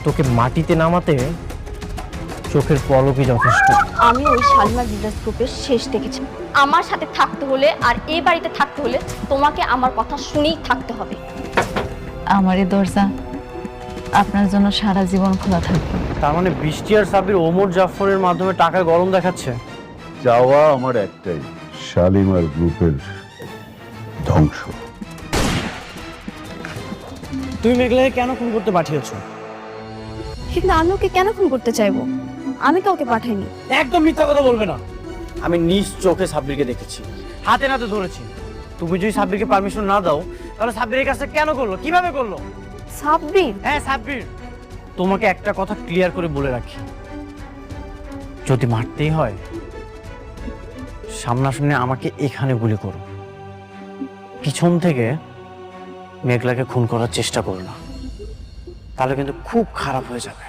তোকে মাটিতে নামাতে চোখের পলকই যথেষ্ট। আমি ওই শালিমার বিজনেস গ্রুপের শেষ দেখেছি। আমার সাথে থাকতে হলে আর এই বাড়িতে থাকতে হলে তোমাকে আমার কথা শুনেই থাকতে হবে। আমার এই দরজা আপনার জন্য সারা জীবন খোলা থাকবে। তার মানে বৃষ্টি আর সাবির ওমর জাফরের মাধ্যমে টাকা গরম দেখাচ্ছে। চাওয়া আমার একটাই, শালিমার গ্রুপের ধ্বংস। তুমি মেঘলাকে কেন ফোন করতে পাঠিয়েছো? কিন্তু আমি ওকে কেন ফোন করতে চাইবো? আমি কাউকে পাঠাইনি। একদম মিথ্যা কথা বলবে না। আমি নিজ চোখে সাব্বিরকে দেখেছি, হাতে নাতে ধরেছি। তুমি যদি সাব্বিরকে পারমিশন না দাও তাহলে সাব্বিরের কাছে কেন করলো, কিভাবে করলো? সাব্বির? হ্যাঁ সাব্বির। তোমাকে একটা কথা ক্লিয়ার করে বলে রাখি, যদি মারতেই হয় সামনাসামনি আমাকে এখানে গুলি করো, পিছন থেকে মেঘলাকে খুন করার চেষ্টা করো না, তাহলে কিন্তু খুব খারাপ হয়ে যাবে।